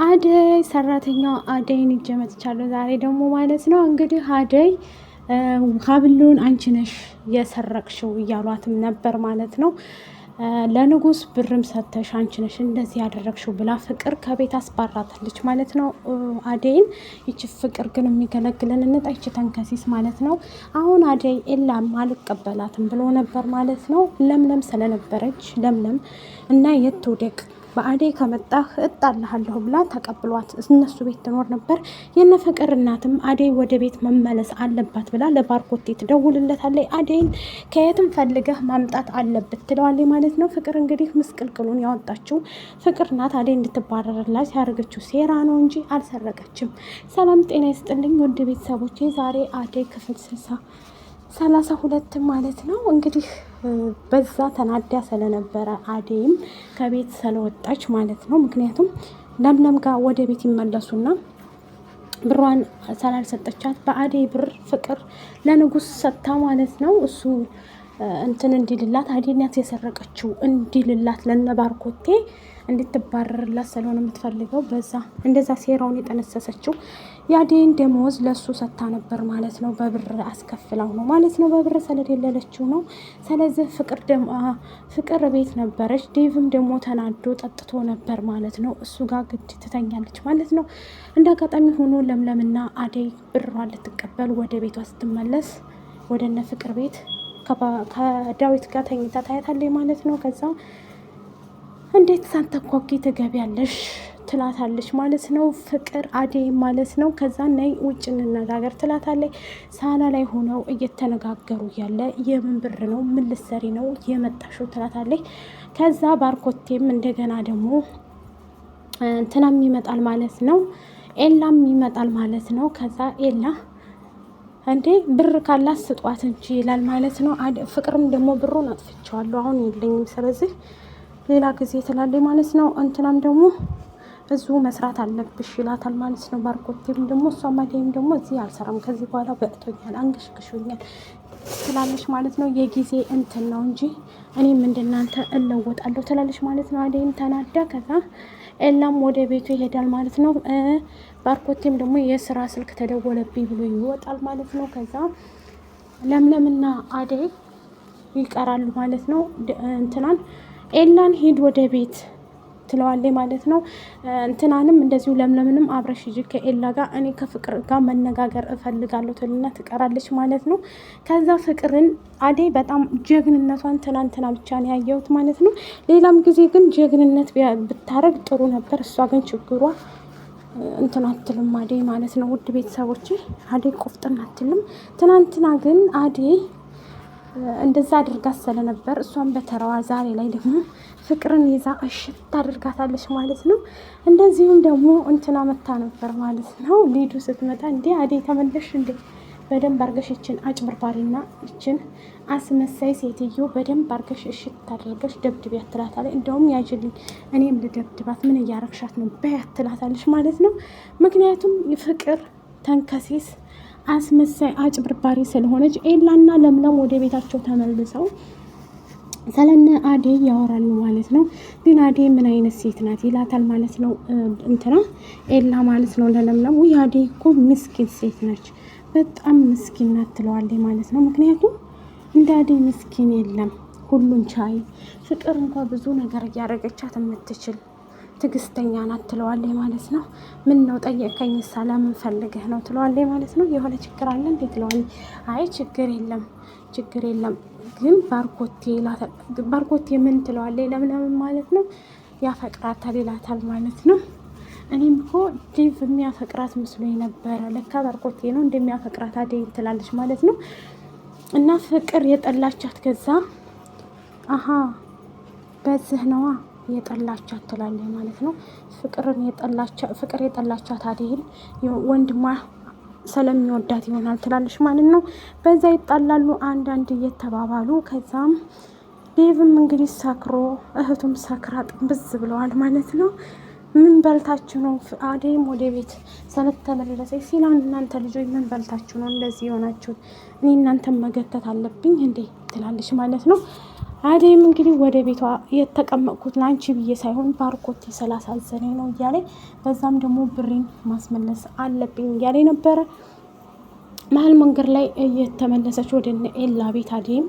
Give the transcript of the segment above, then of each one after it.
አደይ ሰራተኛዋ አደይን ይዤ መጥቻለሁ ዛሬ ደግሞ ማለት ነው። እንግዲህ አደይ ሀብሉን አንቺ ነሽ የሰረቅሽው እያሏትም ነበር ማለት ነው። ለንጉስ ብርም ሰተሽ አንቺ ነሽ እንደዚህ ያደረግሽው ብላ ፍቅር ከቤት አስባራታለች ማለት ነው አደይን። ይቺ ፍቅር ግን የሚገለግለን እንጣይች ተንከሲስ ማለት ነው። አሁን አደይ ኤላም አልቀበላትም ብሎ ነበር ማለት ነው። ለምለም ስለነበረች ለምለም እና የትውደቅ በአደይ ከመጣህ እጣልሃለሁ ብላ ተቀብሏት እነሱ ቤት ትኖር ነበር። የነ ፍቅር እናትም አደይ ወደ ቤት መመለስ አለባት ብላ ለባርኮቴ ትደውልለታለች። አደይን ከየትም ፈልገህ ማምጣት አለበት ትለዋለች ማለት ነው። ፍቅር እንግዲህ ምስቅልቅሉን ያወጣችው ፍቅር ናት። አደይ እንድትባረርላት ያደረገችው ሴራ ነው እንጂ አልሰረቀችም። ሰላም ጤና ይስጥልኝ ውድ ቤተሰቦቼ፣ ዛሬ አደይ ክፍል 32 ማለት ነው። እንግዲህ በዛ ተናዳ ስለነበረ አደይም ከቤት ስለወጣች ማለት ነው። ምክንያቱም ለምለም ጋር ወደ ቤት ይመለሱና ብሯን ስላልሰጠቻት በአደይ ብር ፍቅር ለንጉስ ሰጥታ ማለት ነው። እሱ እንትን እንዲልላት አደይ ናት የሰረቀችው እንዲልላት ለነባርኮቴ እንድትባረርላት ስለሆነ የምትፈልገው በዛ እንደዛ ሴራውን የጠነሰሰችው የአደይን ደሞዝ ለሱ ሰጥታ ነበር ማለት ነው። በብር አስከፍላው ነው ማለት ነው። በብር ስለደለለችው ነው። ስለዚህ ፍቅር ቤት ነበረች። ዴቭም ደግሞ ተናዶ ጠጥቶ ነበር ማለት ነው። እሱ ጋር ግድ ትተኛለች ማለት ነው። እንደ አጋጣሚ ሆኖ ለምለምና አደይ ብሯን ልትቀበል ወደ ቤቷ ስትመለስ ወደ እነ ፍቅር ቤት ከዳዊት ጋር ተኝታ ታያታለች ማለት ነው። ከዛ እንዴት ሳንተኳኪ ትገቢያለሽ ትላታለች ማለት ነው። ፍቅር አደይ ማለት ነው። ከዛ ነይ ውጭ እንነጋገር ትላታለች። ሳላ ላይ ሆነው እየተነጋገሩ ያለ የምን ብር ነው ምን ልትሰሪ ነው የመጣሽው ትላታለች። ከዛ ባርኮቴም እንደገና ደግሞ እንትናም ይመጣል ማለት ነው። ኤላም ይመጣል ማለት ነው። ከዛ ኤላ እንዴ ብር ካላት ስጧት እንጂ ይላል ማለት ነው። ፍቅርም ደግሞ ብሩን አጥፍቼዋለሁ አሁን የለኝም ስለዚህ ሌላ ጊዜ ትላለች ማለት ነው። እንትናም ደግሞ እዚሁ መስራት አለብሽ ይላታል ማለት ነው። ባርኮቴም ደግሞ እሷም አደይም ደግሞ እዚህ አልሰራም ከዚህ በኋላ በቅቶኛል አንገሽግሾኛል ትላለች ማለት ነው። የጊዜ እንትን ነው እንጂ እኔም እንደናንተ እለወጣለሁ ትላለች ማለት ነው። አደይም ተናዳ ከዛ ኤላም ወደ ቤቱ ይሄዳል ማለት ነው። ባርኮቴም ደግሞ የስራ ስልክ ተደወለብኝ ብሎ ይወጣል ማለት ነው። ከዛ ለምለምና አደይ ይቀራሉ ማለት ነው። እንትናን ኤላን ሂድ ወደ ቤት ትለዋለች ማለት ነው። እንትናንም እንደዚሁ ለምለምንም አብረሽ ሂጂ ከኤላ ጋር እኔ ከፍቅር ጋር መነጋገር እፈልጋለሁ ትልና ትቀራለች ማለት ነው። ከዛ ፍቅርን አደይ በጣም ጀግንነቷን ትናንትና ብቻ ነው ያየሁት ማለት ነው። ሌላም ጊዜ ግን ጀግንነት ብታረግ ጥሩ ነበር። እሷ ግን ችግሯ እንትን አትልም አደይ ማለት ነው። ውድ ቤተሰቦች አደይ ቆፍጥን አትልም። ትናንትና ግን አደይ እንደዛ አድርጋት ስለነበር እሷን በተራዋ ዛሬ ላይ ደግሞ ፍቅርን ይዛ እሽት አድርጋታለች ማለት ነው። እንደዚሁም ደግሞ እንትና መታ ነበር ማለት ነው። ሊዱ ስትመጣ እንዴ አደይ ተመለሽ እንዴ በደንብ አርገሽ ይችን አጭበርባሪና ይችን አስመሳይ ሴትዮ በደንብ አርገሽ እሽት አድርገሽ ደብድቢያት ትላታለች። እንደውም ያጅልኝ እኔም ልደብድባት ምን እያረግሻት ነው በያት ትላታለች ማለት ነው። ምክንያቱም ፍቅር ተንከሲስ አስመሳይ አጭበርባሪ ስለሆነች ኤላና ለምለም ወደ ቤታቸው ተመልሰው ስለነ አደይ ያወራሉ ማለት ነው። ግን አደይ ምን አይነት ሴት ናት ይላታል ማለት ነው። እንትና ኤላ ማለት ነው ለለምለም ወይ አደይ እኮ ምስኪን ሴት ነች በጣም ምስኪን ናት ትለዋለች ማለት ነው። ምክንያቱም እንደ አደይ ምስኪን የለም ሁሉን ቻይ ፍቅር እንኳን ብዙ ነገር እያደረገቻት የምትችል ትግስተኛ ናት ትለዋለች ማለት ነው። ምን ነው ጠየቀኝ ሰላም ፈልገህ ነው ትለዋለች ማለት ነው። የሆነ ችግር አለ እንዴ ትለዋለች። አይ ችግር የለም ግን ባርኮቴ ምን ትለዋለች ለምለም ማለት ነው። ያፈቅራታል ይላታል ማለት ነው። እኔም እኮ ዴቭ የሚያፈቅራት መስሎኝ ነበረ ለካ ባርኮቴ ነው እንደሚያፈቅራት አደይ ትላለች ማለት ነው። እና ፍቅር የጠላቻት ከዛ በዚህ ነዋ የጠላቻት ትላለች ማለት ነው። ፍቅር የጠላቻት አደይን ወንድሟ ስለሚወዳት ይሆናል ትላለች ማለት ነው። በዛ ይጣላሉ አንዳንድ እየተባባሉ ከዛም ዴቭም እንግዲህ ሰክሮ እህቱም ሰክራ ጥንብዝ ብለዋል ማለት ነው። ምን በልታችሁ ነው አደይም ወደ ቤት ስለተመለሰች ሲላን እናንተ ልጆች ምን በልታችሁ ነው እንደዚህ የሆናችሁት እኔ እናንተን መገተት አለብኝ እንዴ ትላለች ማለት ነው። አደይም እንግዲህ ወደ ቤቷ የተቀመጥኩት ላንቺ ብዬ ሳይሆን ባርኮቴ ስላሳዘነኝ ነው እያለ በዛም ደግሞ ብሬን ማስመለስ አለብኝ እያለ ነበረ። መሀል መንገድ ላይ እየተመለሰች ወደ ኤላ ቤት አደይም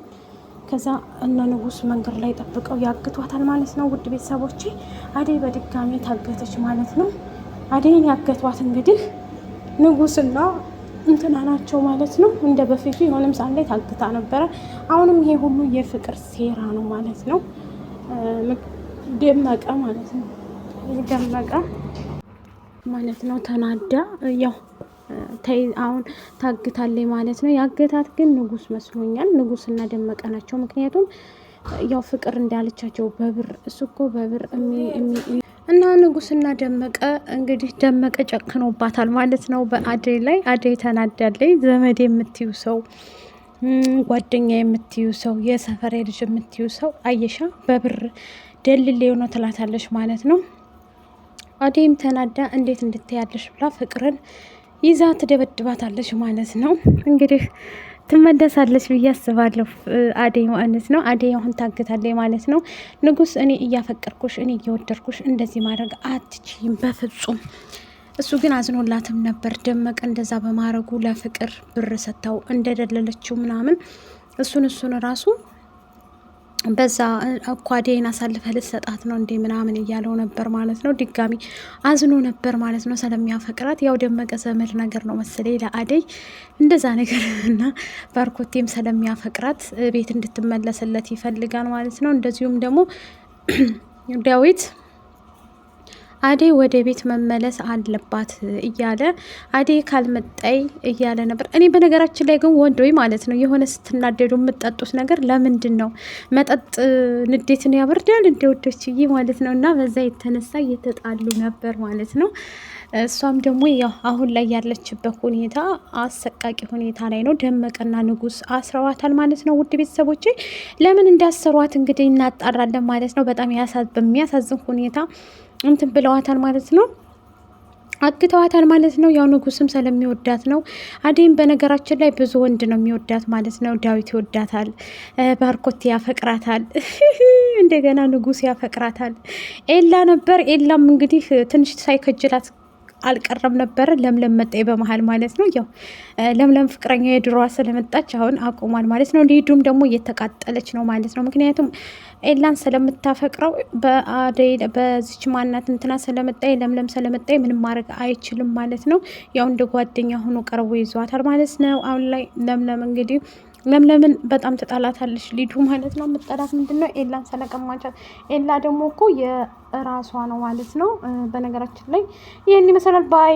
ከዛ እነ ንጉስ መንገድ ላይ ጠብቀው ያግቷታል ማለት ነው። ውድ ቤተሰቦቼ አደይ በድጋሚ ታገተች ማለት ነው። አደይን ያገቷት እንግዲህ ንጉስና እንትና ናቸው ማለት ነው። እንደ በፊቱ የሆነም ሰዓት ላይ ታግታ ነበረ። አሁንም ይሄ ሁሉ የፍቅር ሴራ ነው ማለት ነው። ደመቀ ማለት ነው ደመቀ ማለት ነው ተናዳ ያው አሁን ታግታለች ማለት ነው። ያገታት ግን ንጉስ መስሎኛል። ንጉስና ደመቀ ናቸው። ምክንያቱም ያው ፍቅር እንዳለቻቸው በብር እሱ እኮ በብር እና ንጉስና ደመቀ እንግዲህ ደመቀ ጨክኖባታል ማለት ነው በአደይ ላይ። አደይ ተናዳለች። ዘመድ የምትዩ ሰው፣ ጓደኛ የምትዩ ሰው፣ የሰፈሬ ልጅ የምትዩ ሰው አየሻ በብር ደልሌ ነው ትላታለች ማለት ነው። አደይም ተናዳ እንዴት እንድትያለሽ ብላ ፍቅርን ይዛ ትደበድባታለች ማለት ነው። እንግዲህ ትመለሳለች ብዬ አስባለሁ አደይ ማለት ነው። አደይ አሁን ታግታለች ማለት ነው። ንጉስ እኔ እያፈቀርኩሽ እኔ እየወደድኩሽ እንደዚህ ማድረግ አትችይም በፍጹም። እሱ ግን አዝኖላትም ነበር ደመቀ እንደዛ በማድረጉ ለፍቅር ብር ሰጥታው እንደደለለችው ምናምን እሱን ራሱ በዛ እኮ አደይን አሳልፈ ልትሰጣት ነው እንዴ ምናምን እያለው ነበር ማለት ነው። ድጋሚ አዝኖ ነበር ማለት ነው ስለሚያፈቅራት። ያው ደመቀ ዘመድ ነገር ነው መሰለኝ ለአደይ እንደዛ ነገር እና ባርኮቴም ስለሚያፈቅራት ቤት እንድትመለስለት ይፈልጋል ማለት ነው። እንደዚሁም ደግሞ ዳዊት አደይ ወደ ቤት መመለስ አለባት እያለ አደይ ካልመጣይ እያለ ነበር። እኔ በነገራችን ላይ ግን ወንዶይ ማለት ነው የሆነ ስትናደዱ የምትጠጡት ነገር ለምንድን ነው? መጠጥ ንዴትን ያበርዳል እንደ ወዶችዬ ማለት ነው። እና በዛ የተነሳ እየተጣሉ ነበር ማለት ነው። እሷም ደግሞ ያው አሁን ላይ ያለችበት ሁኔታ አሰቃቂ ሁኔታ ላይ ነው። ደመቀና ንጉስ አስረዋታል ማለት ነው። ውድ ቤተሰቦቼ ለምን እንዳሰሯት እንግዲህ እናጣራለን ማለት ነው። በጣም በሚያሳዝን ሁኔታ እንትን ብለዋታል ማለት ነው። አግተዋታል ማለት ነው። ያው ንጉስም ስለሚወዳት ነው። አደይም በነገራችን ላይ ብዙ ወንድ ነው የሚወዳት ማለት ነው። ዳዊት ይወዳታል፣ ባርኮቴ ያፈቅራታል፣ እንደገና ንጉስ ያፈቅራታል። ኤላ ነበር። ኤላም እንግዲህ ትንሽ ሳይከጅላት አልቀረም ነበረ። ለምለም መጣይ በመሀል ማለት ነው። ያው ለምለም ፍቅረኛ የድሮዋ ስለመጣች አሁን አቁሟል ማለት ነው። ሊዱም ደግሞ እየተቃጠለች ነው ማለት ነው። ምክንያቱም ኤላን ስለምታፈቅረው በአደይ በዚች ማናት እንትና ስለመጣይ ለምለም ስለመጣይ ምንም ማድረግ አይችልም ማለት ነው። ያው እንደ ጓደኛ ሆኖ ቀርቦ ይዟታል ማለት ነው። አሁን ላይ ለምለም እንግዲህ ለምለምን በጣም ትጣላታለች ሊዱ ማለት ነው። የምትጠላት ምንድን ነው? ኤላን ስለቀማቻት። ኤላ ደግሞ እኮ የራሷ ነው ማለት ነው። በነገራችን ላይ ይህን ይመስላል ባይ